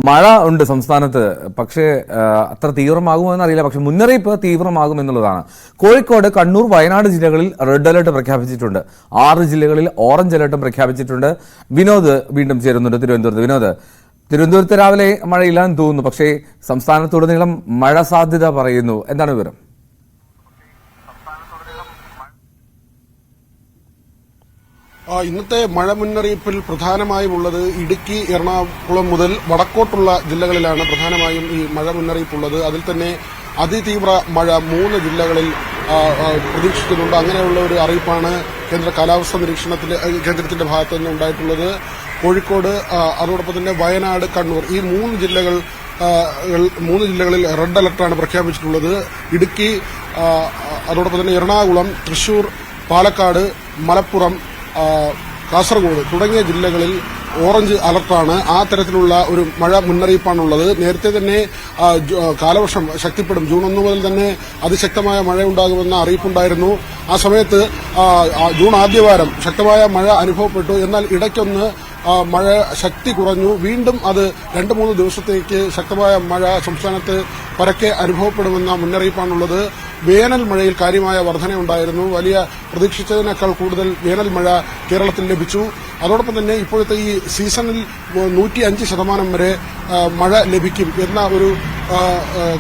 മഴ ഉണ്ട് സംസ്ഥാനത്ത്. പക്ഷേ അത്ര തീവ്രമാകുമോ എന്നറിയില്ല. പക്ഷെ മുന്നറിയിപ്പ് തീവ്രമാകുമെന്നുള്ളതാണ്. കോഴിക്കോട്, കണ്ണൂർ, വയനാട് ജില്ലകളിൽ റെഡ് അലർട്ട് പ്രഖ്യാപിച്ചിട്ടുണ്ട്. 6 ജില്ലകളിൽ ഓറഞ്ച് അലർട്ടും പ്രഖ്യാപിച്ചിട്ടുണ്ട്. വിനോദ് വീണ്ടും ചേരുന്നുണ്ട് തിരുവനന്തപുരത്ത്. വിനോദ്, തിരുവനന്തപുരത്ത് രാവിലെ മഴയില്ലാന്ന് തോന്നുന്നു. പക്ഷേ സംസ്ഥാനത്തുടനീളം മഴ സാധ്യത പറയുന്നു. എന്താണ് വിവരം? ഇന്നത്തെ മഴ മുന്നറിയിപ്പിൽ പ്രധാനമായും ഉള്ളത് ഇടുക്കി, എറണാകുളം മുതൽ വടക്കോട്ടുള്ള ജില്ലകളിലാണ് പ്രധാനമായും ഈ മഴ മുന്നറിയിപ്പുള്ളത്. അതിൽ തന്നെ അതിതീവ്ര മഴ 3 ജില്ലകളിൽ പ്രതീക്ഷിക്കുന്നുണ്ട്. അങ്ങനെയുള്ള ഒരു അറിയിപ്പാണ് കേന്ദ്ര കാലാവസ്ഥാ കേന്ദ്രത്തിന്റെ ഭാഗത്തു നിന്ന് ഉണ്ടായിട്ടുള്ളത്. കോഴിക്കോട്, അതോടൊപ്പം തന്നെ വയനാട്, കണ്ണൂർ ഈ 3 ജില്ലകളിൽ റെഡ് അലർട്ടാണ് പ്രഖ്യാപിച്ചിട്ടുള്ളത്. ഇടുക്കി, അതോടൊപ്പം തന്നെ എറണാകുളം, തൃശൂർ, പാലക്കാട്, മലപ്പുറം, കാസർഗോഡ് തുടങ്ങിയ ജില്ലകളിൽ ഓറഞ്ച് അലർട്ടാണ്. ആ തരത്തിലുള്ള ഒരു മഴ മുന്നറിയിപ്പാണുള്ളത്. നേരത്തെ തന്നെ കാലവർഷം ശക്തിപ്പെടും, ജൂൺ 1 മുതൽ തന്നെ അതിശക്തമായ മഴയുണ്ടാകുമെന്ന അറിയിപ്പുണ്ടായിരുന്നു. ആ സമയത്ത് ജൂൺ ആദ്യവാരം ശക്തമായ മഴ അനുഭവപ്പെട്ടു. എന്നാൽ ഇടയ്ക്കൊന്ന് മഴ ശക്തി കുറഞ്ഞു. വീണ്ടും അത് 2-3 ദിവസത്തേക്ക് ശക്തമായ മഴ സംസ്ഥാനത്ത് പരക്കെ അനുഭവപ്പെടുമെന്ന മുന്നറിയിപ്പാണുള്ളത്. വേനൽ മഴയിൽ കാര്യമായ വർധനയുണ്ടായിരുന്നു. വലിയ പ്രതീക്ഷിച്ചതിനേക്കാൾ കൂടുതൽ വേനൽ മഴ കേരളത്തിൽ ലഭിച്ചു. അതോടൊപ്പം തന്നെ ഇപ്പോഴത്തെ ഈ സീസണിൽ 105% വരെ മഴ ലഭിക്കും എന്ന ഒരു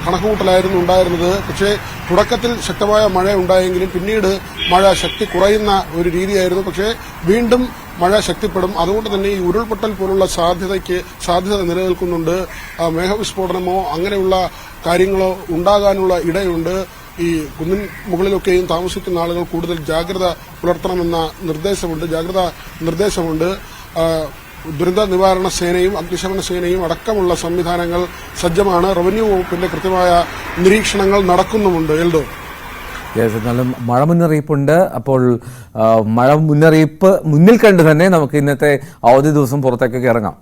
കണക്കുകൂട്ടലായിരുന്നു ഉണ്ടായിരുന്നത്. പക്ഷേ തുടക്കത്തിൽ ശക്തമായ മഴ ഉണ്ടായെങ്കിലും പിന്നീട് മഴ ശക്തി കുറയുന്ന ഒരു രീതിയായിരുന്നു. പക്ഷേ വീണ്ടും മഴ ശക്തിപ്പെടും. അതുകൊണ്ട് തന്നെ ഈ ഉരുൾപൊട്ടൽ പോലുള്ള സാധ്യത നിലനിൽക്കുന്നുണ്ട്. മേഘവിസ്ഫോടനമോ അങ്ങനെയുള്ള കാര്യങ്ങളോ ഉണ്ടാകാനുള്ള ഇടയുണ്ട്. ഈ കുന്നിൻ മുകളിലൊക്കെയും താമസിക്കുന്ന ആളുകൾ കൂടുതൽ ജാഗ്രത പുലർത്തണമെന്ന ജാഗ്രതാ നിർദ്ദേശമുണ്ട്. ദുരന്ത നിവാരണ സേനയും അഗ്നിശമന സേനയും അടക്കമുള്ള സംവിധാനങ്ങൾ സജ്ജമാണ്. റവന്യൂ വകുപ്പിന്റെ കൃത്യമായ നിരീക്ഷണങ്ങൾ നടക്കുന്നുമുണ്ട്. എൽദോ, എന്നാലും മഴ മുന്നറിയിപ്പുണ്ട്. അപ്പോൾ മഴ മുന്നറിയിപ്പ് മുന്നിൽ കണ്ട് തന്നെ നമുക്ക് ഇന്നത്തെ അവധി ദിവസം പുറത്തേക്കൊക്കെ ഇറങ്ങാം.